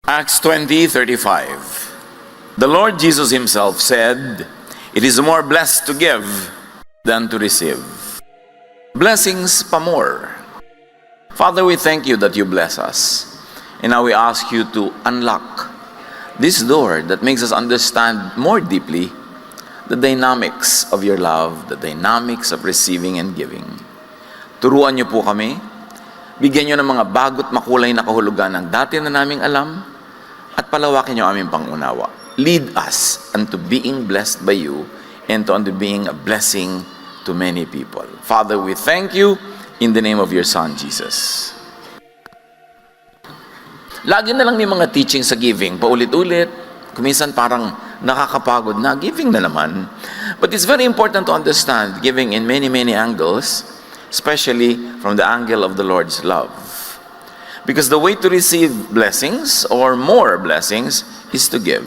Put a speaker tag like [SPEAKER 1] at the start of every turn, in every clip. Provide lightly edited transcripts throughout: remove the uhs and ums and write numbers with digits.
[SPEAKER 1] Acts 20:35. The Lord Jesus himself said, "It is more blessed to give than to receive." Blessings pa more. Father, we thank you that you bless us. And now we ask you to unlock this door that makes us understand more deeply the dynamics of your love, the dynamics of receiving and giving. Turuan niyo po kami, bigyan niyo ng mga bago't makulay na kahulugan ng dati na naming alam, at palawakin niyo aming pangunawa. Lead us unto being blessed by you and unto being a blessing to many people. Father, we thank you in the name of your Son, Jesus. Lagi na lang may mga teaching sa giving, paulit-ulit. Kuminsan parang nakakapagod na, giving na naman. But it's very important to understand giving in many, many angles, especially from the angle of the Lord's love. Because the way to receive blessings or more blessings is to give.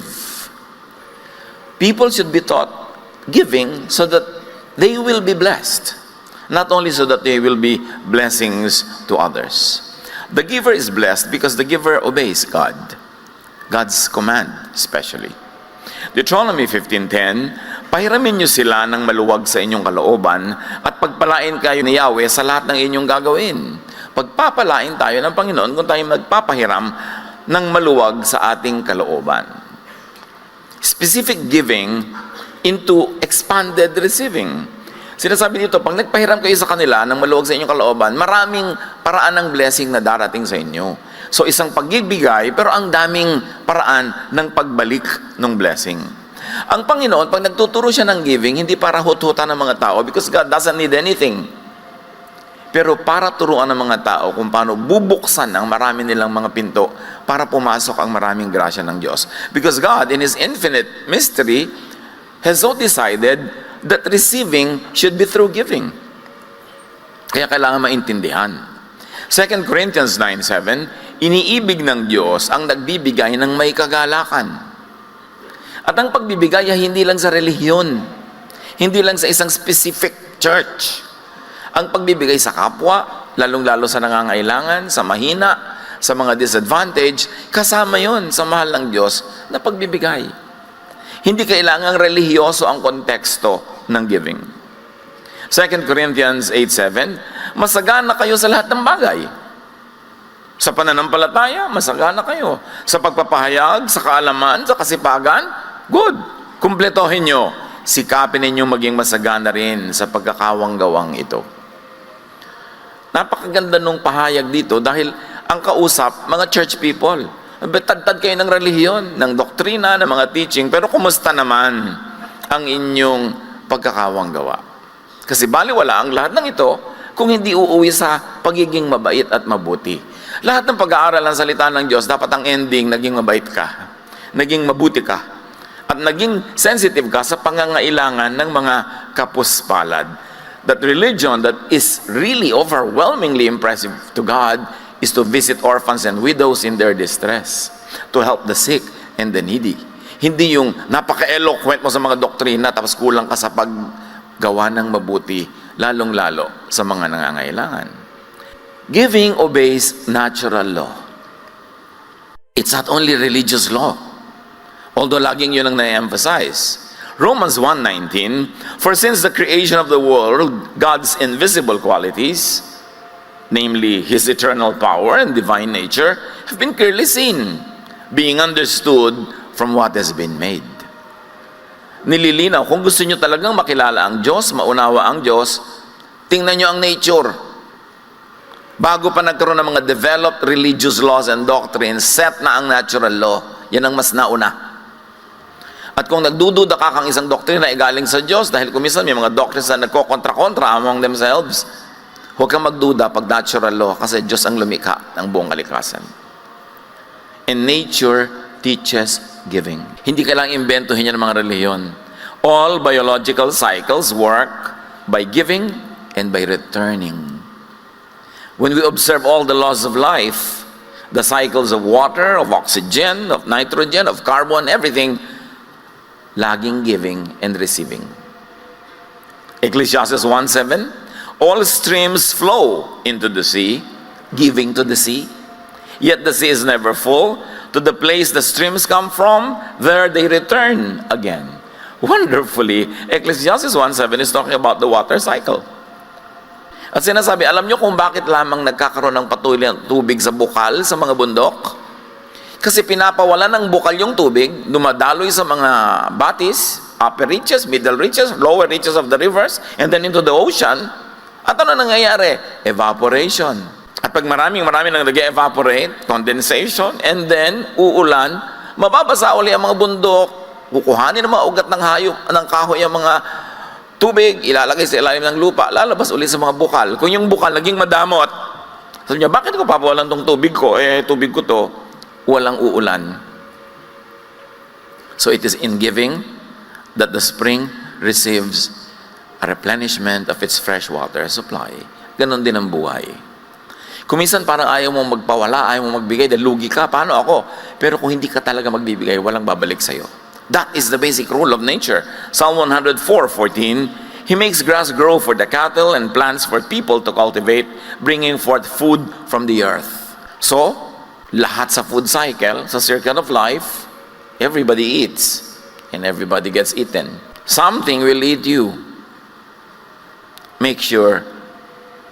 [SPEAKER 1] People should be taught giving so that they will be blessed. Not only so that they will be blessings to others. The giver is blessed because the giver obeys God. God's command especially. Deuteronomy 15:10, "Pahiramin niyo sila ng maluwag sa inyong kalooban at pagpalain kayo ni Yahweh sa lahat ng inyong gagawin." Pagpapalain tayo ng Panginoon kung tayo magpapahiram ng maluwag sa ating kalooban. Specific giving into expanded receiving. Sinasabi dito, pag nagpahiram kayo sa kanila ng maluwag sa inyong kalooban, maraming paraan ng blessing na darating sa inyo. So isang pagbibigay, pero ang daming paraan ng pagbalik ng blessing. Ang Panginoon, pag nagtuturo siya ng giving, hindi para hut-hutan ng mga tao because God doesn't need anything. Pero para turuan ng mga tao kung paano bubuksan ang marami nilang mga pinto para pumasok ang maraming grasya ng Diyos. Because God, in His infinite mystery, has so decided that receiving should be through giving. Kaya kailangan maintindihan. 2 Corinthians 9:7, iniibig ng Diyos ang nagbibigay ng may kagalakan. At ang pagbibigay ay hindi lang sa relihiyon, hindi lang sa isang specific church. Ang pagbibigay sa kapwa, lalong-lalo sa nangangailangan, sa mahina, sa mga disadvantage, kasama yon sa mahal ng Diyos na pagbibigay. Hindi kailangang relihiyoso ang konteksto ng giving. 2 Corinthians 8:7, masagana kayo sa lahat ng bagay. Sa pananampalataya, masagana kayo. Sa pagpapahayag, sa kaalaman, sa kasipagan, good. Kumpletohin nyo. Sikapin ninyo maging masagana rin sa pagkakawang-gawang ito. Napakaganda nung pahayag dito dahil ang kausap, mga church people. Tad-tad kayo ng relihiyon, ng doktrina, ng mga teaching, pero kumusta naman ang inyong pagkakawang-gawa? Kasi baliwala ang lahat ng ito kung hindi uuwi sa pagiging mabait at mabuti. Lahat ng pag-aaral ng salita ng Diyos, dapat ang ending, naging mabait ka, naging mabuti ka, at naging sensitive ka sa pangangailangan ng mga kapuspalad. That religion that is really overwhelmingly impressive to God is to visit orphans and widows in their distress, to help the sick and the needy. Hindi yung napaka-eloquent mo sa mga doktrina tapos kulang ka sa paggawa ng mabuti, lalong-lalo sa mga nangangailangan. Giving obeys natural law. It's not only religious law, although laging yun ang na-emphasize. Romans 1:19, for since the creation of the world, God's invisible qualities, namely His eternal power and divine nature, have been clearly seen, being understood from what has been made. Nililinaw, kung gusto nyo talagang makilala ang Diyos, maunawa ang Diyos, tingnan nyo ang nature. Bago pa nagkaroon ng mga developed religious laws and doctrines, set na ang natural law. Yan ang mas nauna. At kung nagdududa ka kang isang doktrina ay galing sa Diyos, dahil kumisan may mga doctrines na nagkokontra-kontra among themselves, huwag kang magduda pag natural law kasi Diyos ang lumikha ng buong kalikasan. And nature teaches giving. Hindi kailangang imbentohin yan ng mga relihiyon. All biological cycles work by giving and by returning. When we observe all the laws of life, the cycles of water, of oxygen, of nitrogen, of carbon, everything, laging giving and receiving. Ecclesiastes 1:7, all streams flow into the sea, giving to the sea. Yet the sea is never full, to the place the streams come from, there they return again. Wonderfully, Ecclesiastes 1:7 is talking about the water cycle. At sinasabi, alam nyo kung bakit lamang nagkakaroon ng patuloy ng tubig sa bukal sa mga bundok? Kasi pinapawala ng bukal yung tubig, dumadaloy sa mga batis, upper reaches, middle reaches, lower reaches of the rivers, and then into the ocean. At ano nangyayari? Evaporation. At pag maraming nang nag-evaporate, condensation, and then uulan, mababasa uli ang mga bundok, kukuhanin ng mga ugat ng hayop, ng kahoy ang mga tubig, ilalagay sa ilalim ng lupa, lalabas uli sa mga bukal. Kung yung bukal naging madamot, sabi niya, bakit ko papawalan tong tubig ko? Tubig ko to, walang uulan. So it is in giving that the spring receives a replenishment of its fresh water supply. Ganon din ang buhay. Kung minsan parang ayaw mong magpawala, ayaw mong magbigay, dahil lugi ka, paano ako? Pero kung hindi ka talaga magbibigay, walang babalik sa'yo. That is the basic rule of nature. Psalm 104:14, He makes grass grow for the cattle and plants for people to cultivate, bringing forth food from the earth. So, lahat sa food cycle, sa circle of life, everybody eats and everybody gets eaten. Something will eat you. Make sure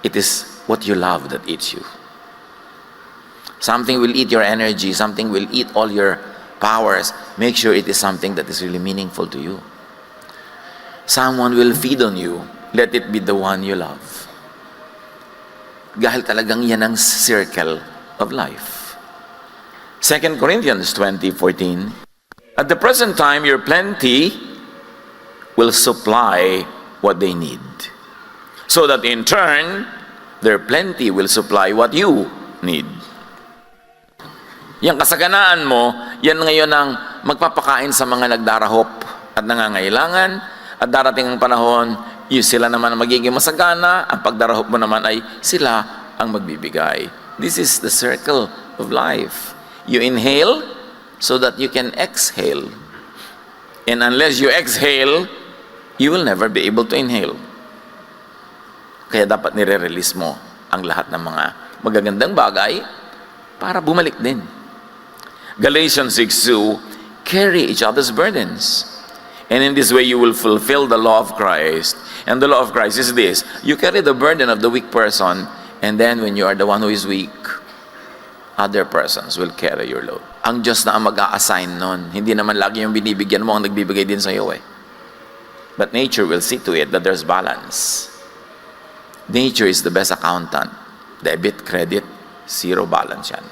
[SPEAKER 1] it is what you love that eats you. Something will eat your energy. Something will eat all your powers. Make sure it is something that is really meaningful to you. Someone will feed on you. Let it be the one you love. Dahil talagang yan ang circle of life. 2 Corinthians 20:14, at the present time, your plenty will supply what they need. So that in turn, their plenty will supply what you need. Yang kasaganaan mo, yan ngayon ang magpapakain sa mga nagdarahop at nangangailangan, at darating ang panahon, sila naman ang magiging masagana, ang pagdarahop mo naman ay sila ang magbibigay. This is the circle of life. You inhale so that you can exhale. And unless you exhale, you will never be able to inhale. Kaya dapat nire-release mo ang lahat ng mga magagandang bagay para bumalik din. Galatians 6:2, carry each other's burdens. And in this way you will fulfill the law of Christ. And the law of Christ is this: you carry the burden of the weak person, and then when you are the one who is weak, other persons will carry your load. Ang Diyos na ang mag-a-assign nun. Hindi naman lagi yung binibigyan mo ang nagbibigay din sa iyo eh. But nature will see to it that there's balance. Nature is the best accountant. Debit, credit, zero balance yan.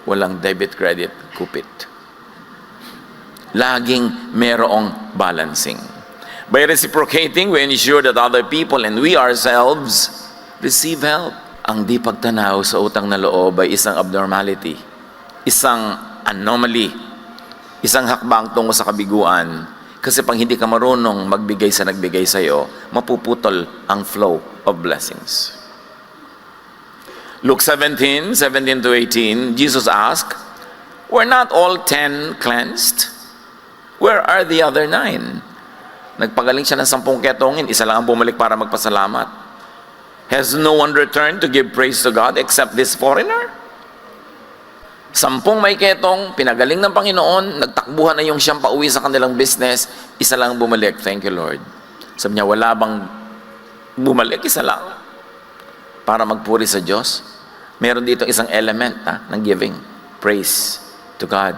[SPEAKER 1] Walang debit, credit, kupit. Laging merong balancing. By reciprocating, we ensure that other people and we ourselves receive help. Ang di pagtanaw sa utang na loob ay isang abnormality, isang anomaly, isang hakbang tungo sa kabiguan. Kasi pag hindi ka marunong magbigay sa nagbigay sa iyo, mapuputol ang flow of blessings. Luke 17:17-18, Jesus asked, were not all 10 cleansed? Where are the other 9? Nagpagaling siya ng 10 ketongin, isa lang ang bumalik para magpasalamat. Has no one returned to give praise to God except this foreigner? 10 may ketong, pinagaling ng Panginoon, nagtakbuhan na yung siyang pauwi sa kanilang business, isa lang bumalik. Thank you, Lord. Sabi niya, wala bang bumalik? Isa lang. Para magpuri sa Diyos. Meron dito isang element ng giving. Praise to God.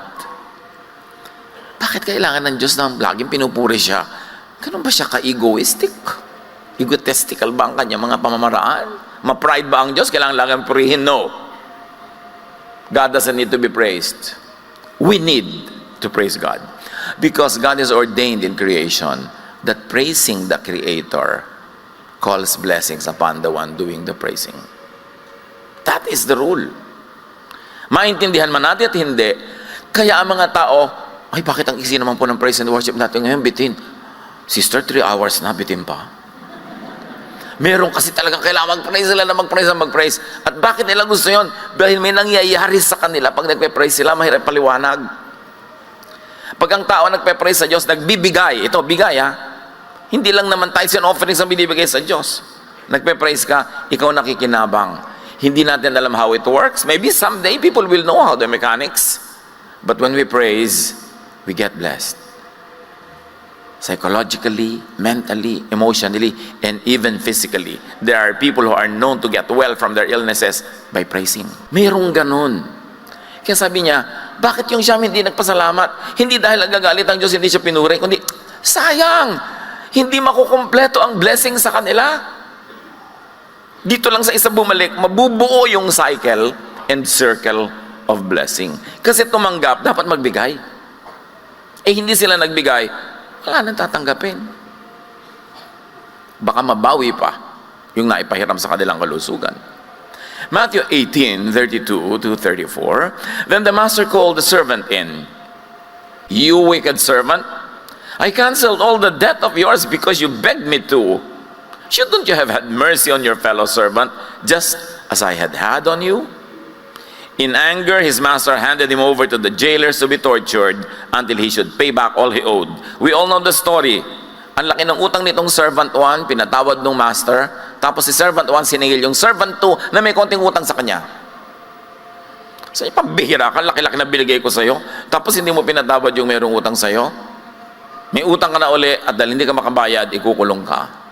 [SPEAKER 1] Bakit kailangan ng Diyos na laging pinupuri siya? Ganun ba siya ka-egoistic? Egotistical ba ang kanya mga pamamaraan? Ma-pride ba ang Diyos? Kailangan laging purihin? No. God doesn't need to be praised. We need to praise God. Because God is ordained in creation that praising the Creator calls blessings upon the one doing the praising. That is the rule. Maintindihan man natin at hindi, kaya ang mga tao, ay bakit ang easy naman po ng praise and worship natin ngayon, bitin? Sister, 3 hours na, bitin pa. Meron kasi talagang kailangan mag-praise sila na mag-praise. At bakit nila gusto yon? Dahil may nangyayari sa kanila pag nagpe-praise sila, mahirap paliwanag. Pag ang tao nagpe-praise sa Diyos, nagbibigay. Ito, bigay ha. Hindi lang naman tithes and offerings ang binibigay sa Diyos. Nagpe-praise ka, ikaw nakikinabang. Hindi natin alam how it works. Maybe someday people will know how the mechanics. But when we praise, we get blessed. Psychologically, mentally, emotionally, and even physically. There are people who are known to get well from their illnesses by praising. Mayroong ganun. Kaya sabi niya, bakit yung Siyam hindi nagpasalamat? Hindi dahil nagagalit ang Diyos, hindi siya pinuri, kundi sayang! Hindi makukumpleto ang blessing sa kanila. Dito lang sa isa bumalik, mabubuo yung cycle and circle of blessing. Kasi tumanggap, dapat magbigay. Hindi sila nagbigay, wala nang tatanggapin. Baka mabawi pa yung naipahiram sa kanilang kalusugan. Matthew 18:32-34. Then the master called the servant in. You wicked servant, I canceled all the debt of yours because you begged me to. Shouldn't you have had mercy on your fellow servant, just as I had had on you? In anger, his master handed him over to the jailers to be tortured until he should pay back all he owed. We all know the story. Ang laki ng utang nitong servant 1, pinatawad ng master, tapos si servant 1 siningil yung servant 2 na may konting utang sa kanya. So, pambihira ka, laki-laki na binigay ko sa'yo, tapos hindi mo pinatawad yung mayroong utang sa'yo. May utang ka na uli at dahil hindi ka makabayad, ikukulong ka.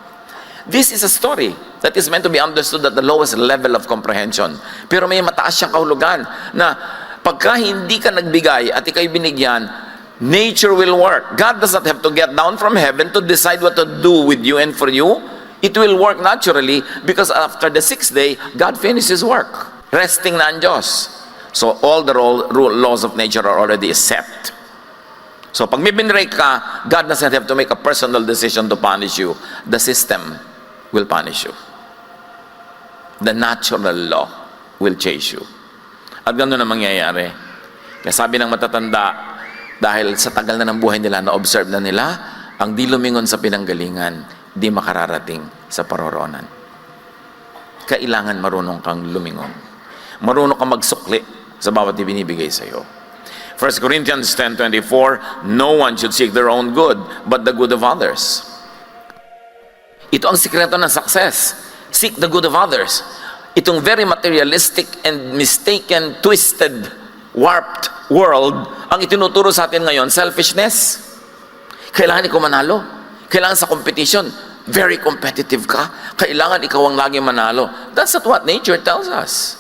[SPEAKER 1] This is a story that is meant to be understood at the lowest level of comprehension. Pero may mataas siyang kahulugan na pagka hindi ka nagbigay at ikaw'y binigyan, nature will work. God does not have to get down from heaven to decide what to do with you and for you. It will work naturally because after the 6th day, God finishes work. Resting na ang Diyos. So all the laws of nature are already set. So pag may binrake ka, God doesn't have to make a personal decision to punish you. The system will punish you. The natural law will chase you. At gano'n na mangyayari. Kaya sabi ng matatanda, dahil sa tagal na ng buhay nila, na-observe na nila, ang di lumingon sa pinanggalingan, di makararating sa paroroonan. Kailangan marunong kang lumingon. Marunong kang magsukli sa bawat ibinibigay sa iyo. 1 Corinthians 10:24, no one should seek their own good, but the good of others. Ito ang sikreto ng success. Seek the good of others. Itong very materialistic and mistaken, twisted, warped world, ang itinuturo sa atin ngayon, selfishness. Kailangan ikaw manalo. Kailangan sa competition, very competitive ka. Kailangan ikaw ang laging manalo. That's not what nature tells us.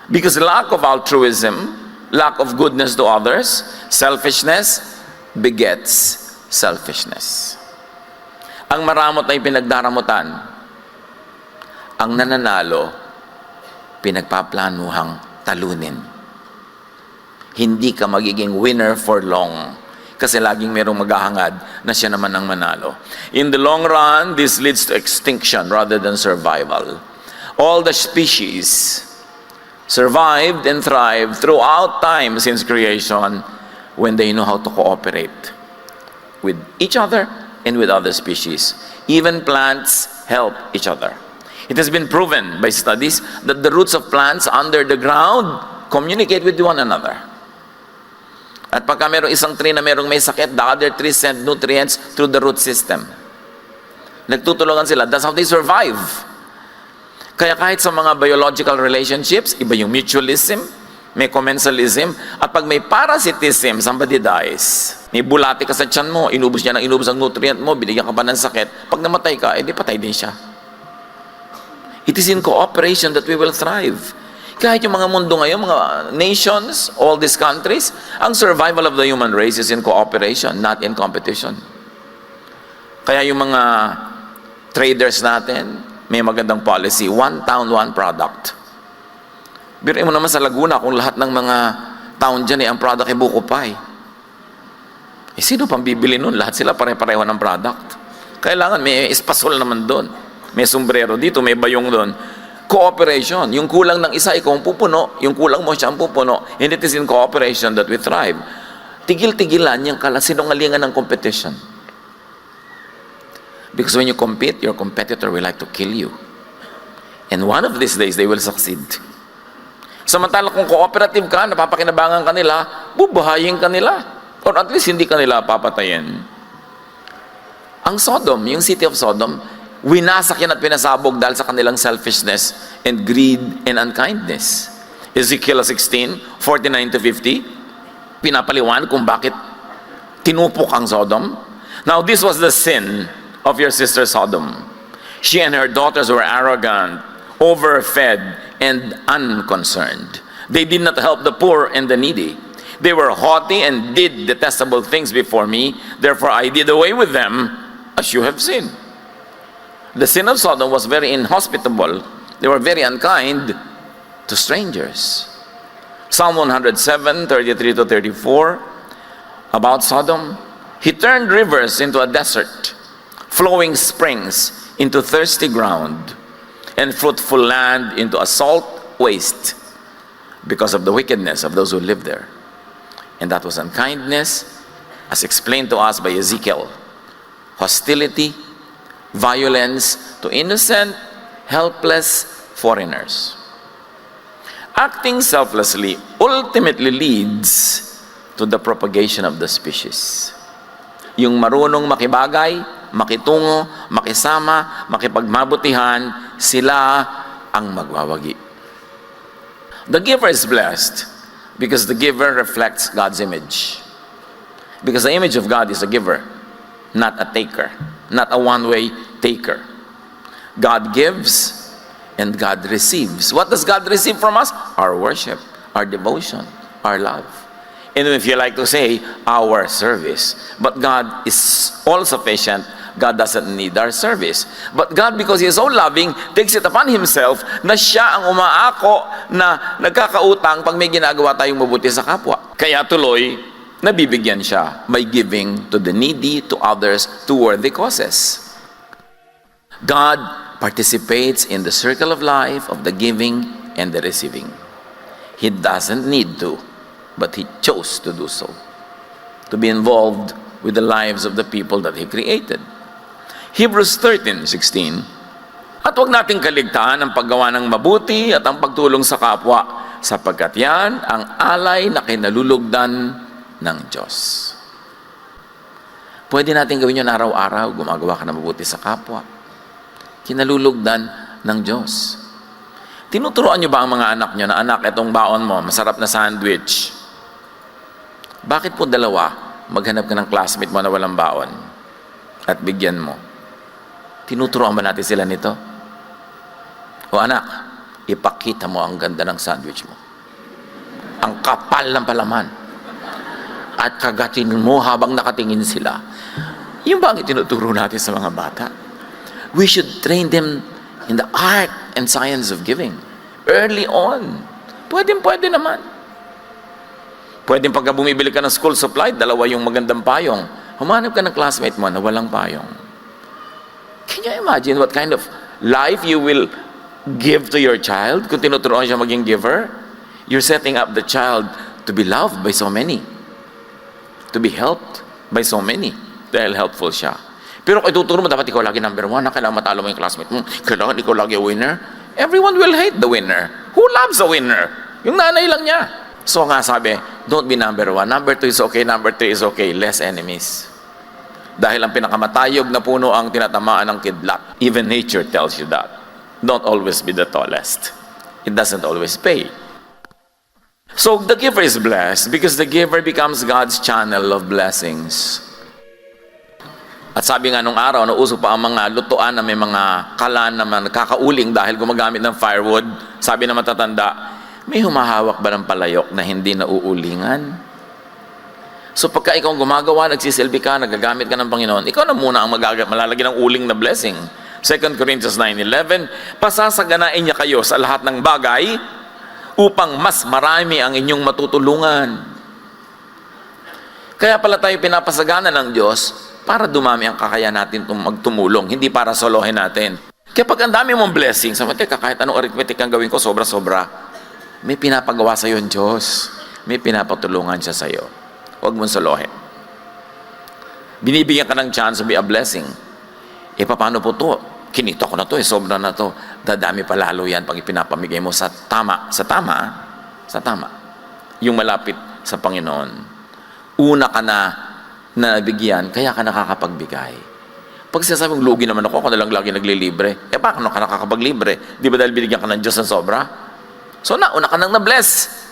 [SPEAKER 1] Because lack of altruism, lack of goodness to others, selfishness begets selfishness. Ang maramot ay pinagdaramutan. Ang nananalo, pinagpaplanuhang talunin. Hindi ka magiging winner for long. Kasi laging merong maghahangad na siya naman ang manalo. In the long run, this leads to extinction rather than survival. All the species survived and thrived throughout time since creation when they know how to cooperate with each other and with other species. Even plants help each other. It has been proven by studies that the roots of plants under the ground communicate with one another. At pagka mayroong isang tree na mayroong may sakit, the other trees send nutrients through the root system. Nagtutulungan sila. That's how they survive. Kaya kahit sa mga biological relationships, iba yung mutualism, may commensalism, at pag may parasitism, somebody dies. May bulati ka sa tiyan mo, inubos niya ng inubos ang nutrient mo, binigyan ka pa ng sakit, pag namatay ka, edi patay din siya. It is in cooperation that we will thrive. Kahit yung mga mundo ngayon, mga nations, all these countries, ang survival of the human race is in cooperation, not in competition. Kaya yung mga traders natin, may magandang policy, one town, one product. Biruin mo naman sa Laguna kung lahat ng mga town dyan ang product ay buko pie. Sino pang bibili nun? Lahat sila pare-pareho ng product. Kailangan may espasol naman doon. May sombrero dito, may bayong doon. Cooperation. Yung kulang ng isa, ikaw ang pupuno. Yung kulang mo, siya ang pupuno. And it is in cooperation that we thrive. Tigil-tigilan yung sinungalingan ng competition. Because when you compete, your competitor will like to kill you. And one of these days, they will succeed. Samantala kung cooperative ka, napapakinabangan ka nila, bubuhayin ka nila. Or at least hindi ka nila papatayin. Ang Sodom, yung city of Sodom, winasak yan at pinasabog dahil sa kanilang selfishness and greed and unkindness. Ezekiel 16:49-50. pinapaliwan kung bakit tinupok ang Sodom. Now, this was the sin of your sister Sodom. She and her daughters were arrogant, overfed, and unconcerned. They did not help the poor and the needy. They were haughty and did detestable things before me. Therefore, I did away with them, as you have seen. The sin of Sodom was very inhospitable. They were very unkind to strangers. Psalm 107, 33 to 34, about Sodom. He turned rivers into a desert, flowing springs into thirsty ground, and fruitful land into a salt waste, because of the wickedness of those who live there. And that was unkindness, as explained to us by Ezekiel. Hostility, violence to innocent, helpless foreigners. Acting selflessly ultimately leads to the propagation of the species. Yung marunong makibagay, makitungo, makisama, makipagmabutihan, sila ang magwawagi. The giver is blessed because the giver reflects God's image. Because the image of God is a giver, not a taker, not a one-way taker. God gives and God receives. What does God receive from us? Our worship, our devotion, our love. And if you like to say, our service. But God is all-sufficient. God doesn't need our service. But God, because He is so loving, takes it upon Himself na Siya ang umaako na nagkakautang pag may ginagawa tayong mabuti sa kapwa. Kaya tuloy, nabibigyan siya by giving to the needy, to others, to worthy causes. God participates in the circle of life of the giving and the receiving. He doesn't need to, but He chose to do so, to be involved with the lives of the people that He created. Hebrews 13:16, at huwag nating kaligtaan ang paggawa ng mabuti at ang pagtulong sa kapwa, sapagkat yan ang alay na kinalulugdan ng Diyos. Pwede natin gawin yun araw-araw, gumagawa ka ng mabuti sa kapwa. Kinalulugdan ng Diyos. Tinuturoan nyo ba ang mga anak nyo na, anak, itong baon mo, masarap na sandwich. Bakit po dalawa, maghanap ka ng classmate mo na walang baon at bigyan mo? Tinuturoan ba natin sila nito? O anak, ipakita mo ang ganda ng sandwich mo. Ang kapal ng palaman. At kagatin mo habang nakatingin sila. Yung ba ang itinuturo natin sa mga bata? We should train them in the art and science of giving. Early on. Pwede naman. Pwede pagka bumibili ka ng school supply, dalawa yung magandang payong. Humanap ka ng classmate mo na walang payong. Can you imagine what kind of life you will give to your child kung tinuturuan siya maging giver? You're setting up the child to be loved by so many, to be helped by so many, dahil helpful siya. Pero kung ituturo mo, dapat ikaw lagi number one, na kailangan matalo mo yung classmate mo, kailangan ikaw lagi a winner. Everyone will hate the winner. Who loves a winner? Yung nanay lang niya. So nga sabi, don't be number one. Number two is okay, number three is okay. Less enemies. Dahil ang pinakamatayog na puno ang tinatamaan ng kidlat. Even nature tells you that. Don't always be the tallest. It doesn't always pay. So the giver is blessed because the giver becomes God's channel of blessings. At sabi nga nung araw, nauso pa ang mga lutuan na may mga kalan na nakakauling dahil gumagamit ng firewood. Sabi na matatanda, may humahawak ba ng palayok na hindi nauulingan? So pagka ikaw gumagawa, nagsisilbi ka, nagagamit ka ng Panginoon, ikaw na muna ang malalagyan ng uling na blessing. 2 Corinthians 9:11, pasasaganain niya kayo sa lahat ng bagay upang mas marami ang inyong matutulungan. Kaya pala tayo pinapasagana ng Diyos para dumami ang kakaya natin magtumulong, hindi para solohin natin. Kaya pag ang dami mong blessing, sabi, teka, kahit anong arithmetic ang gawin ko, sobra-sobra, may pinapagawa sa iyo ang Diyos. May pinapatulungan siya sa iyo. Huwag mong solohin. Binibigyan ka ng chance to be a blessing. Paano po to? Kinita ko na to, sobra na to. Dadami pa lalo yan pag ipinapamigay mo sa tama. Sa tama. Yung malapit sa Panginoon. Una ka na nabigyan, kaya ka nakakapagbigay. Pag sinasabing lugi naman ako na lang lagi naglilibre, paano ka nakakapaglibre? Di ba dahil binigyan ka ng Diyos ng sobra? So nauna ka nang na-bless.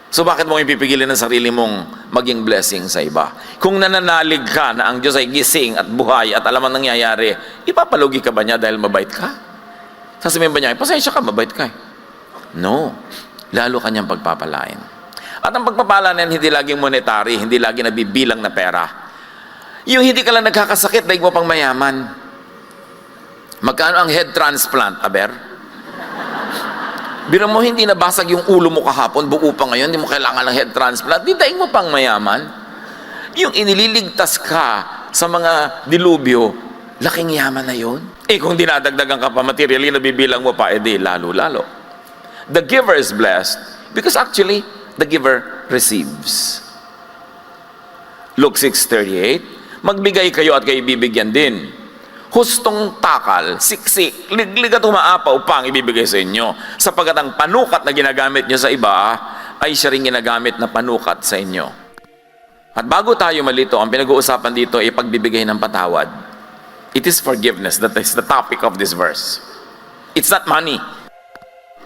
[SPEAKER 1] So bakit mo ipipigilin ng sarili mong maging blessing sa iba? Kung nananalig ka na ang Diyos ay gising at buhay at alam ang nangyayari, ipapalugi ka ba niya dahil mabait ka? Sasabihin ba niya, pasensya ka, mabait ka. No. Lalo kanyang pagpapalain. At ang pagpapala na yan, hindi laging monetary, hindi laging nabibilang na pera. Yung hindi ka lang nagkakasakit, daig mo pang mayaman. Magkano ang head transplant, aber? Biro mo, hindi nabasag yung ulo mo kahapon, buo pa ngayon, hindi mo kailangan ng head transplant, di daig mo pang mayaman. Yung inililigtas ka sa mga dilubyo, laking yaman na yun. Kung dinadagdagan ka pa materially, nabibilang mo pa, edi lalo-lalo. The giver is blessed because actually, the giver receives. Luke 6:38, magbigay kayo at kayo bibigyan din. Hustong takal, siksik, liglig at umaapaw pa ang ibibigay sa inyo. Sapagat ang panukat na ginagamit nyo sa iba, ay siya rin ginagamit na panukat sa inyo. At bago tayo malito, ang pinag-uusapan dito ay pagbibigay ng patawad. It is forgiveness. That is the topic of this verse. It's not money,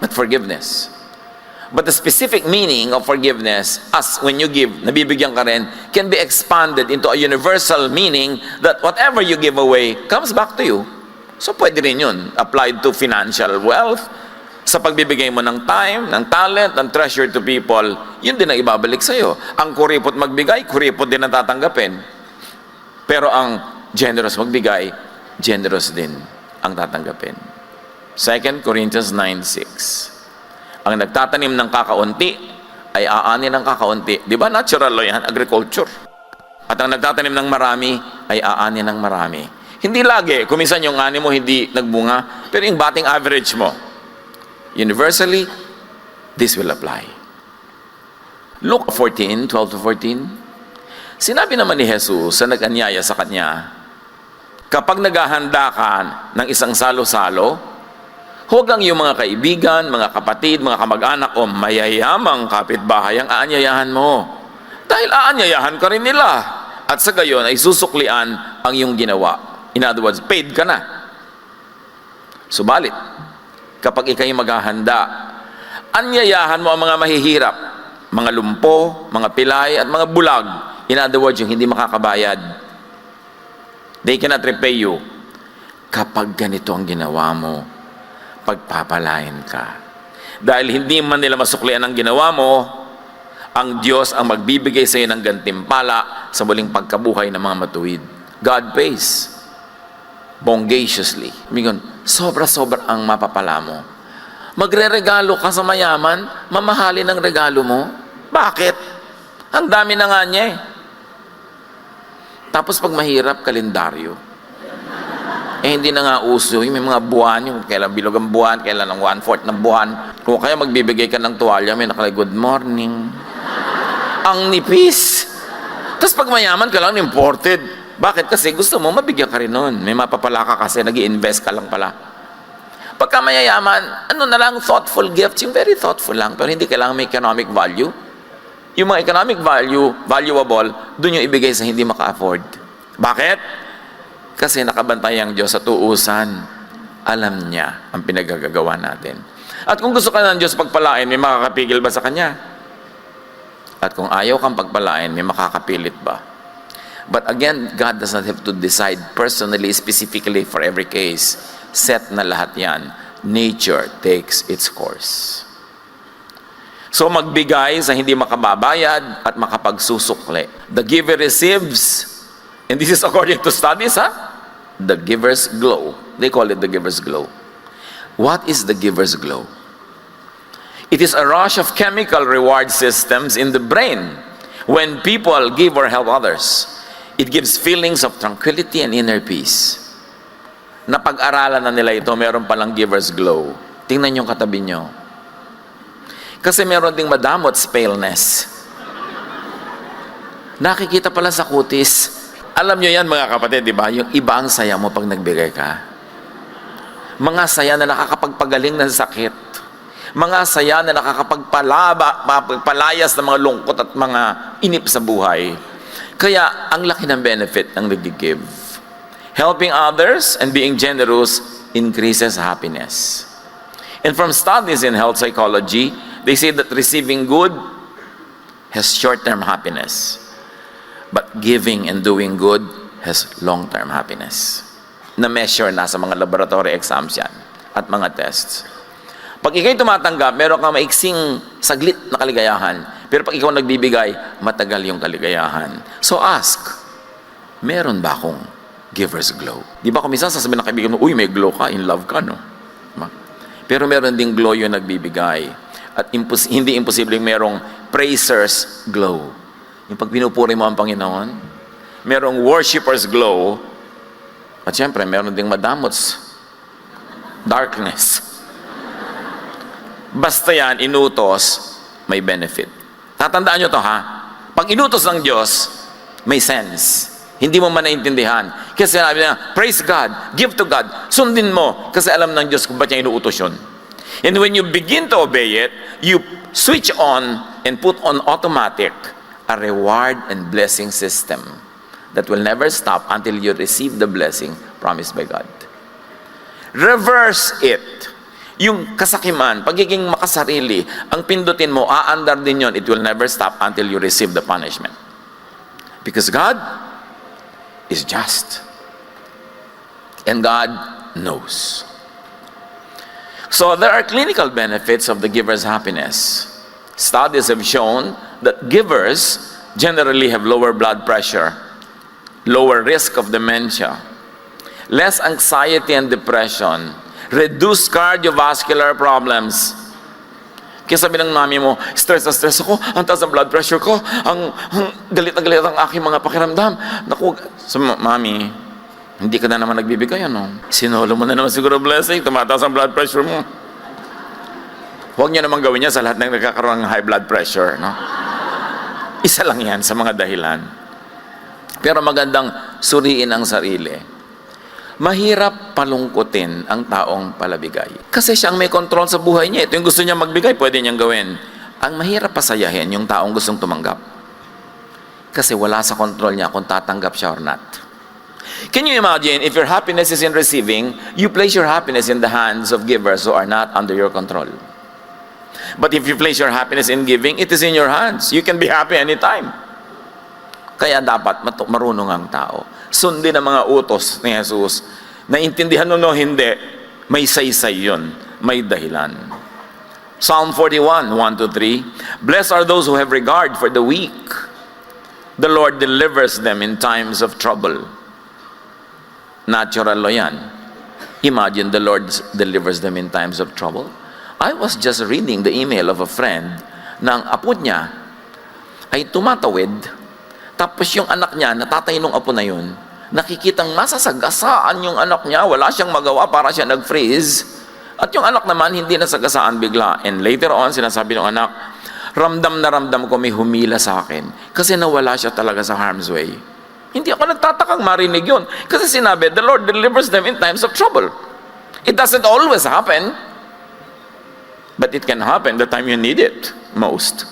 [SPEAKER 1] but forgiveness. But the specific meaning of forgiveness, as when you give, nabibigyan ka rin, can be expanded into a universal meaning that whatever you give away comes back to you. So pwede rin yun, applied to financial wealth, sa pagbibigay mo ng time, ng talent, ng treasure to people, yun din ang ibabalik sa'yo. Ang kuripot magbigay, kuripot din ang tatanggapin. Pero ang generous magbigay, generous din ang tatanggapin. 2 Corinthians 9:6. Ang nagtatanim ng kakaunti ay aanin ng kakaunti. Di ba natural law yan? Agriculture. At ang nagtatanim ng marami ay aanin ng marami. Hindi lagi. Kuminsan yung ani mo hindi nagbunga. Pero yung batting average mo, universally, this will apply. Luke 14:12-14. Sinabi naman ni Jesus sa nag-anyaya sa kanya, kapag naghahanda ka ng isang salo-salo, huwag ang iyong mga kaibigan, mga kapatid, mga kamag-anak o mayayamang kapitbahay ang aanyayahan mo. Dahil aanyayahan ka rin nila. At sa gayon ay susuklian ang iyong ginawa. In other words, paid ka na. Subalit, kapag ikay maghahanda, anyayahan mo ang mga mahihirap, mga lumpo, mga pilay, at mga bulag. In other words, yung hindi makakabayad. They cannot repay you. Kapag ganito ang ginawa mo, pagpapalain ka. Dahil hindi man nila masuklian ang ginawa mo, ang Diyos ang magbibigay sa iyo ng gantimpala sa muling pagkabuhay ng mga matuwid. God pays bongaciously. Sobra-sobra ang mapapala mo. Magre-regalo ka sa mayaman, mamahalin ang regalo mo. Bakit? Ang dami na nga niya eh. Tapos pag mahirap, kalendaryo. Hindi na nga uso. May mga buwan, yung kailan bilog ang buwan, kailan ang 1/4 ng buwan. Kung kaya magbibigay ka ng tuwalya, may nakalagay, good morning. Ang nipis. Tapos pag mayaman ka lang, imported. Bakit? Kasi gusto mo, mabigyan ka rin nun. May mapapala ka kasi, nag-i-invest ka lang pala. Pagka mayayaman, ano na lang, thoughtful gifts, yung very thoughtful lang, pero hindi kailangan may economic value. Yung mga economic value, valuable, dun yung ibigay sa hindi maka-afford. Bakit? Kasi nakabantay ang Diyos sa tuusan. Alam niya ang pinagagagawa natin. At kung gusto ka ng Diyos pagpalain, may makakapigil ba sa Kanya? At kung ayaw kang pagpalain, may makakapilit ba? But again, God does not have to decide personally, specifically for every case. Set na lahat yan. Nature takes its course. So magbigay sa hindi makababayad at makapagsusukli. The giver receives, and this is according to studies, the giver's glow. They call it the giver's glow. What is the giver's glow? It is a rush of chemical reward systems in the brain when people give or help others. It gives feelings of tranquility and inner peace. Napag-aralan na nila ito, meron palang giver's glow. Tingnan yung katabi nyo. Kasi meron ding madamot paleness. Nakikita pala sa kutis. Alam nyo yan mga kapatid, di ba? Yung iba ang saya mo pag nagbigay ka. Mga saya na nakakapagpagaling ng sakit. Mga saya na nakakapagpalayas ng mga lungkot at mga inip sa buhay. Kaya ang laki ng benefit ng nag-give. Helping others and being generous increases happiness. And from studies in health psychology, they say that receiving good has short-term happiness. But giving and doing good has long-term happiness. Na-measure na sa mga laboratory exams yan at mga tests. Pag ikaw'y tumatanggap, meron kang maiksing saglit na kaligayahan. Pero pag ikaw nagbibigay, matagal yung kaligayahan. So ask, meron ba akong giver's glow? Di ba kung minsan sasabihin ng kaibigan mo, uy, may glow ka, in love ka, no? Pero meron ding glow yung nagbibigay. At hindi imposibleng merong praisers glow. Yung pag pinupuri mo ang Panginoon, merong worshipers glow, at syempre, meron ding madamots darkness. Basta yan, inutos, may benefit. Tatandaan nyo to, ha? Pag inutos ng Diyos, may sense. Hindi mo man naintindihan. Kasi sinabi niya, praise God, give to God. Sundin mo, kasi alam ng Diyos kung ba't niya inuutos yun. And when you begin to obey it, you switch on and put on automatic a reward and blessing system that will never stop until you receive the blessing promised by God. Reverse it. Yung kasakiman, pagiging makasarili, ang pindutin mo, aandar din yun, it will never stop until you receive the punishment. Because God is just. And God knows. So there are clinical benefits of the giver's happiness. Studies have shown that givers generally have lower blood pressure, lower risk of dementia, less anxiety and depression, reduced cardiovascular problems. Kaya sabi ng mami mo, stress na stress ako, ang taas ng blood pressure ko, ang galit na galit ang aking mga pakiramdam. Naku, so, mami, hindi ka na naman nagbibigay, ano? Sinolo mo na naman siguro blessing, tumataas ang blood pressure mo. Huwag niyo naman gawin niya sa lahat ng nagkakaroon ng high blood pressure, no? Isa lang yan sa mga dahilan. Pero magandang suriin ang sarili. Mahirap palungkutin ang taong palabigay. Kasi siyang may control sa buhay niya. Ito yung gusto niya magbigay, pwede niyang gawin. Ang mahirap pasayahin yung taong gustong tumanggap. Kasi wala sa control niya kung tatanggap siya or not. Can you imagine, if your happiness is in receiving, you place your happiness in the hands of givers who are not under your control. But if you place your happiness in giving, it is in your hands. You can be happy anytime. Kaya dapat marunong ang tao. Sundin ang mga utos ni Jesus. Naintindihan o hindi, may saysay yun. May dahilan. Psalm 41, 1-3. Blessed are those who have regard for the weak. The Lord delivers them in times of trouble. Natural o yan. Imagine the Lord delivers them in times of trouble. I was just reading the email of a friend na ang apo niya ay tumatawid, tapos yung anak niya, natatay nung apo na yun, nakikitang masasagasaan yung anak niya, wala siyang magawa para siya nag-freeze, at yung anak naman hindi nasagasaan bigla. And later on, sinasabi ng anak, ramdam na ramdam ko may humila sa akin kasi nawala siya talaga sa harm's way. Hindi ako nagtatakang marinig yun kasi sinabi, the Lord delivers them in times of trouble. It doesn't always happen, but it can happen the time you need it most.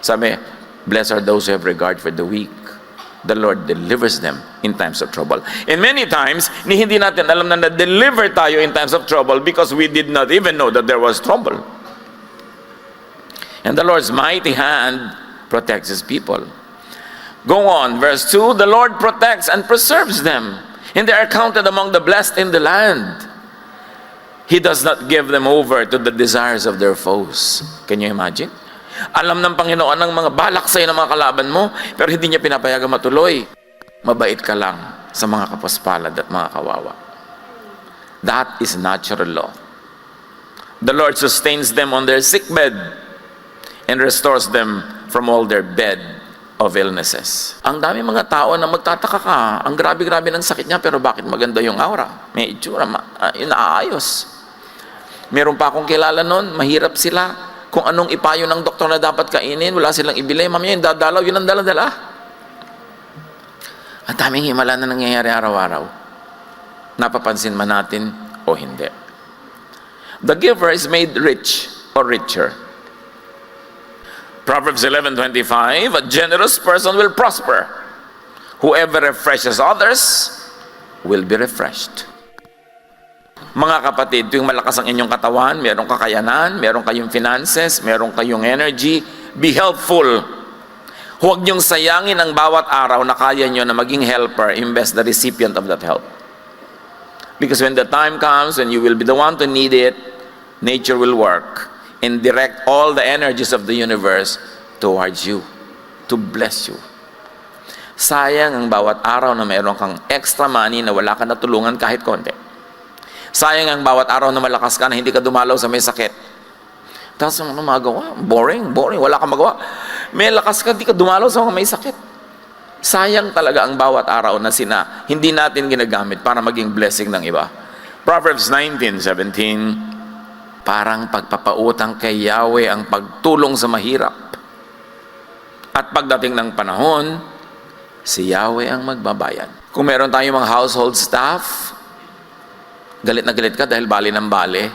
[SPEAKER 1] Sabi, blessed are those who have regard for the weak. The Lord delivers them in times of trouble. And many times, hindi natin alam na na-deliver tayo in times of trouble because we did not even know that there was trouble. And the Lord's mighty hand protects His people. Go on, verse 2, the Lord protects and preserves them, and they are counted among the blessed in the land. He does not give them over to the desires of their foes. Can you imagine? Alam ng Panginoon ang mga balak sa'yo ng mga kalaban mo, pero hindi niya pinapayagan matuloy. Mabait ka lang sa mga kapaspalad at mga kawawa. That is natural law. The Lord sustains them on their sickbed and restores them from all their bed of illnesses. Ang dami mga tao na magtataka ka, ang grabe-grabe ng sakit niya, pero bakit maganda yung aura? May itsura, inaayos. Meron pa akong kilala nun, mahirap sila. Kung anong ipayo ng doktor na dapat kainin, wala silang ibili. Mamaya yung dadalaw, yun ang dala-dala. Ang daming himala na nangyayari araw-araw. Napapansin man natin o hindi. The giver is made rich or richer. Proverbs 11:25, a generous person will prosper. Whoever refreshes others will be refreshed. Mga kapatid, tuwing malakas ang inyong katawan, merong kakayanan, meron kayong finances, meron kayong energy, Be helpful. Huwag niyong sayangin ang bawat araw na kaya niyo na maging helper imbes the recipient of that help. Because when the time comes when you will be the one to need it, nature will work and direct all the energies of the universe towards you, to bless you. Sayang ang bawat araw na mayroon kang extra money na wala ka natulungan kahit konti. Sayang ang bawat araw na malakas ka na hindi ka dumalaw sa may sakit. Tapos ano magawa? Boring, wala kang magawa. May lakas ka, hindi ka dumalaw sa mga may sakit. Sayang talaga ang bawat araw na hindi natin ginagamit para maging blessing ng iba. Proverbs 19:17, parang pagpapautang kay Yahweh ang pagtulong sa mahirap. At pagdating ng panahon, si Yahweh ang magbabayad. Kung meron tayong mga household staff, galit na galit ka dahil bali ng bali,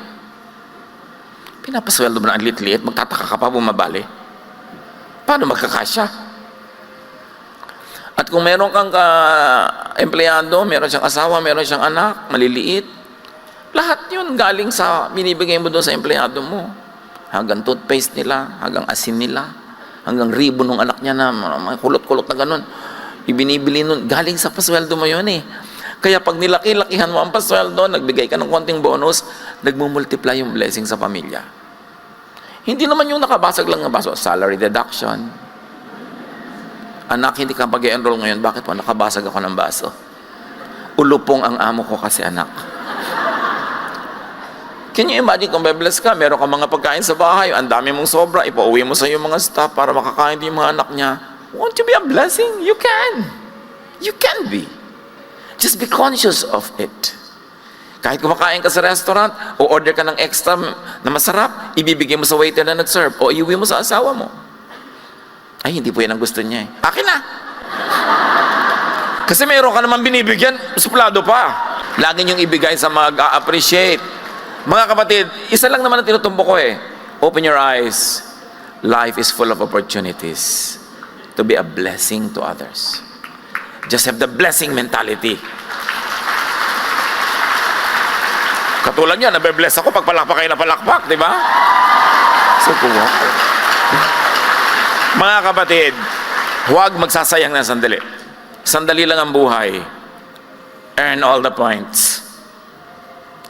[SPEAKER 1] pinapasweldo mo na ang lit-lit, magtataka ka pa bumabali. Paano magkakasya? At kung meron kang empleyado, meron siyang asawa, meron siyang anak, maliliit, lahat yun galing sa binibigay mo doon sa empleyado mo. Hanggang toothpaste nila, hanggang asin nila, hanggang ribbon ng anak niya na mga kulot-kulot na ganun. Ibinibili nun, galing sa pasweldo mo yun eh. Kaya pag nilaki-lakihan mo ang pasweldo, nagbigay ka ng konting bonus, nagmumultiply yung blessing sa pamilya. Hindi naman yung nakabasag lang ng baso, salary deduction. Anak, hindi ka pag-enroll ngayon, bakit po nakabasag ako ng baso? Ulupong ang amo ko kasi anak. Can you imagine kung bless ka, meron ka mga pagkain sa bahay, ang dami mong sobra, ipauwi mo sa iyo mga staff para makakain din yung mga anak niya. Won't you be a blessing? You can. You can be. Just be conscious of it. Kahit kumakain ka sa restaurant, o order ka ng extra na masarap, ibibigay mo sa waiter na nag-serve, o iuwi mo sa asawa mo. Ay, hindi po yan ang gusto niya eh. Akin na! Kasi mayroon ka naman binibigyan, suplado pa. Lagi niyong ibigay sa mag-appreciate. Mga kapatid, isa lang naman ang tinutumbo ko eh. Open your eyes. Life is full of opportunities to be a blessing to others. Just have the blessing mentality. Katulad yan, nabe-bless ako pag palakpak kayo na palakpak, di ba? So, mga kapatid, huwag magsasayang ng sandali. Sandali lang ang buhay. Earn all the points.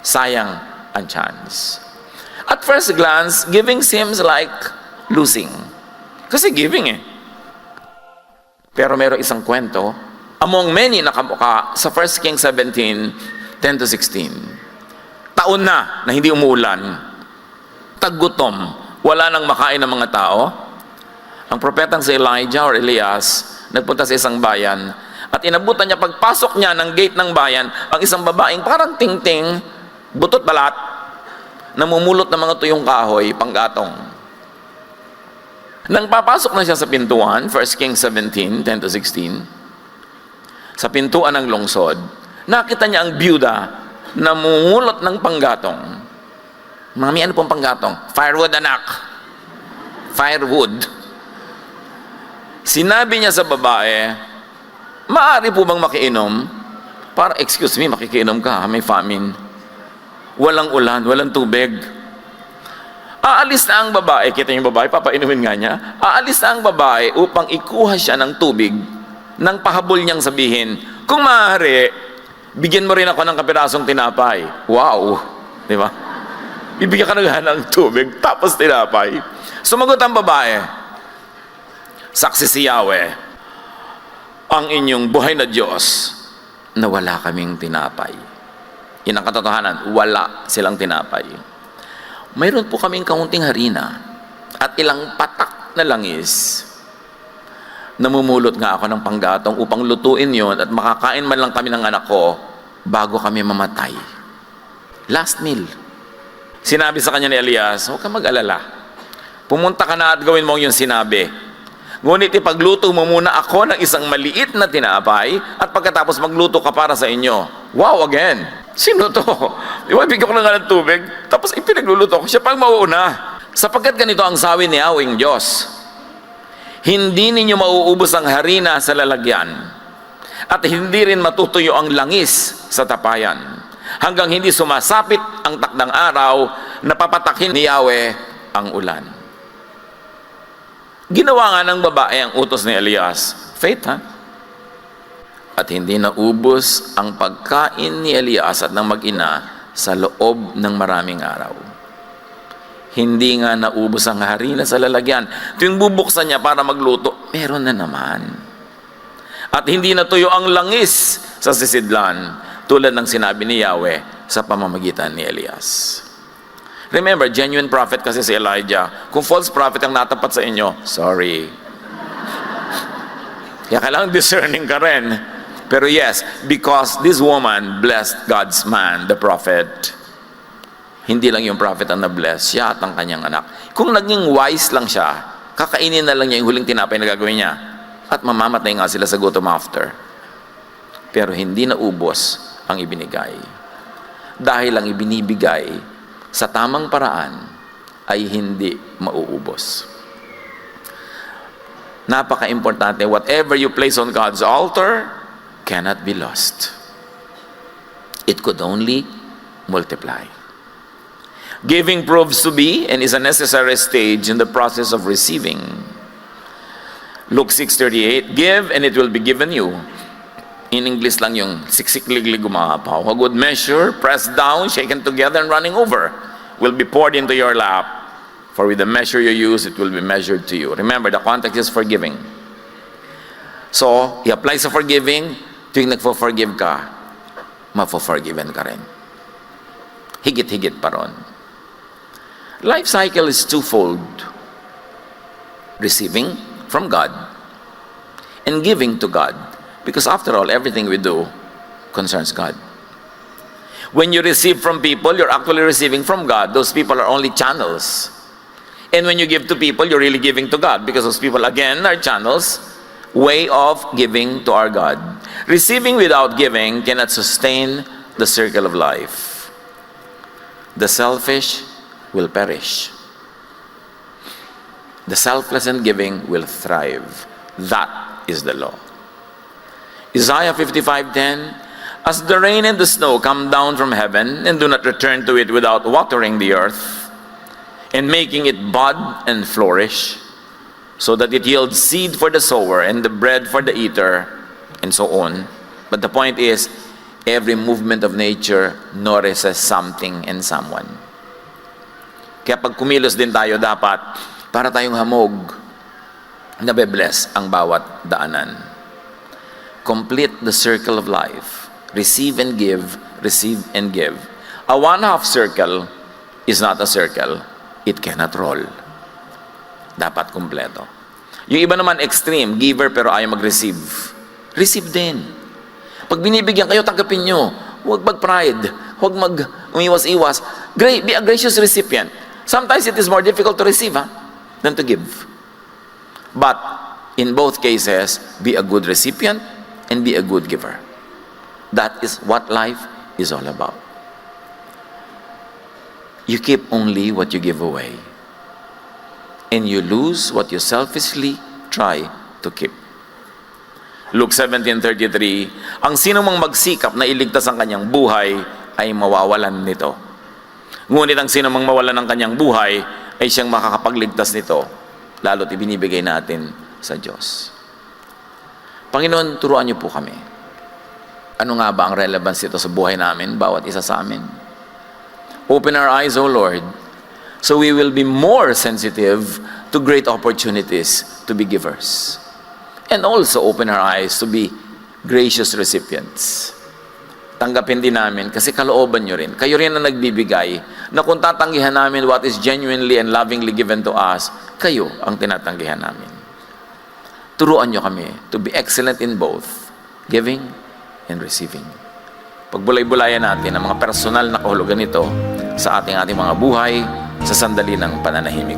[SPEAKER 1] Sayang ang chance. At first glance, giving seems like losing. Kasi giving eh. Pero meron isang kwento, among many na kamukha sa 1 Kings 17:10-16. Taon na hindi umuulan. Taggutom, wala nang makain ng mga tao. Ang propetang si Elijah or Elias nagpunta sa isang bayan at inabutan niya pagpasok niya ng gate ng bayan ang isang babaeng parang tingting, butot balat, namumulot ng mga tuyong kahoy, panggatong. Nang papasok na siya sa pintuan, 1 Kings 17:10-16, sa pintuan ng lungsod, nakita niya ang byuda na mumulot ng panggatong. Mami, ano pong panggatong? Firewood, anak. Firewood. Sinabi niya sa babae, maaari po bang makiinom? Para, excuse me, makikiinom ka, may famine. Walang ulan, walang tubig. Aalis na ang babae, kita yung babae, papainumin nga niya, aalis na ang babae upang ikuha siya ng tubig nang pahabol niyang sabihin, kung maaari, bigyan mo rin ako ng kapirasong tinapay. Wow! Di ba? Bibigyan ka na ng tubig, tapos tinapay. Sumagot ang babae, saksi si Yahweh, ang inyong buhay na Diyos na wala kaming tinapay. Yan ang katotohanan, wala silang tinapay. Mayroon po kaming kaunting harina at ilang patak na langis. Namumulot nga ako ng panggatong upang lutuin yon at makakain man lang kami ng anak ko bago kami mamatay. Last meal. Sinabi sa kanya ni Elias, huwag ka mag-alala. Pumunta ka na at gawin mo yung sinabi. Ngunit ipagluto mo muna ako ng isang maliit na tinapay at pagkatapos magluto ka para sa inyo. Wow, again. Sino to? Bigyan ko na nga ng tubig, tapos ipinagluluto ko siya pang mauuna. Sapagkat ganito ang sabi ni Yahweh Diyos, hindi ninyo mauubos ang harina sa lalagyan at hindi rin matutuyo ang langis sa tapayan hanggang hindi sumasapit ang takdang araw na papatakin ni Yahweh ang ulan. Ginawa nga ng babae ang utos ni Elias. Faith, ha? At hindi naubos ang pagkain ni Elias at ng mag-ina sa loob ng maraming araw. Hindi nga naubos ang harina sa lalagyan. Tuwing bubuksan niya para magluto, meron na naman. At hindi natuyo ang langis sa sisidlan, tulad ng sinabi ni Yahweh sa pamamagitan ni Elias. Remember, genuine prophet kasi si Elijah. Kung false prophet ang natapat sa inyo, sorry. Kaya kailangan discerning ka rin. Pero yes, because this woman blessed God's man, the prophet. Hindi lang yung prophet ang na-bless, siya at ang kanyang anak. Kung naging wise lang siya, kakainin na lang niya yung huling tinapay na gagawin niya. At mamamatay nga sila sa gutom after. Pero hindi na ubos ang ibinigay. Dahil ang ibinibigay sa tamang paraan ay hindi mauubos. Napaka-importante, whatever you place on God's altar cannot be lost. It could only multiply. Giving proves to be and is a necessary stage in the process of receiving. Luke 6:38, give and it will be given you. In English lang yung siksikliglig gumapaw. A good measure, pressed down, shaken together, and running over, will be poured into your lap. For with the measure you use, it will be measured to you. Remember, the context is forgiving. So, i-apply sa forgiving, tuwing nagpo-forgive ka, mapo-forgiven ka rin. Higit-higit pa ron. Life cycle is twofold. Receiving from God and giving to God. Because after all, everything we do concerns God. When you receive from people, you're actually receiving from God. Those people are only channels. And when you give to people, you're really giving to God. Because those people, again, are channels, way of giving to our God. Receiving without giving cannot sustain the circle of life. The selfish will perish. The selfless and giving will thrive. That is the law. Isaiah 55:10, as the rain and the snow come down from heaven and do not return to it without watering the earth and making it bud and flourish, so that it yields seed for the sower and the bread for the eater, and so on. But the point is, every movement of nature nourishes something and someone. Kaya pag kumilos din tayo, dapat para tayong hamog, nabe-bless ang bawat daanan. Complete the circle of life. Receive and give, receive and give. A one-half circle is not a circle. It cannot roll. Dapat kumpleto. Yung iba naman extreme, giver pero ayaw mag-receive. Receive din. Pag binibigyan kayo, tanggapin nyo. Huwag mag-pride. Huwag mag-umiwas-iwas. Be a gracious recipient. Sometimes it is more difficult to receive than to give. But in both cases, be a good recipient and be a good giver. That is what life is all about. You keep only what you give away. And you lose what you selfishly try to keep. Luke 17:33, ang sino mang magsikap na iligtas ang kanyang buhay ay mawawalan nito. Ngunit ang sino mang mawalan ng kanyang buhay ay siyang makakapagligtas nito, lalo't ibinibigay natin sa Diyos. Panginoon, turuan niyo po kami. Ano nga ba ang relevance ito sa buhay namin, bawat isa sa amin? Open our eyes, O Lord, so we will be more sensitive to great opportunities to be givers. And also open our eyes to be gracious recipients. Tanggapin din namin, kasi kalooban nyo rin. Kayo rin na nagbibigay, na kung tatanggihan namin what is genuinely and lovingly given to us, kayo ang tinatanggihan namin. Turuan nyo kami to be excellent in both giving and receiving. Pagbulay-bulayan natin ang mga personal na kahulugan nito sa ating mga buhay sa sandali ng pananahimik.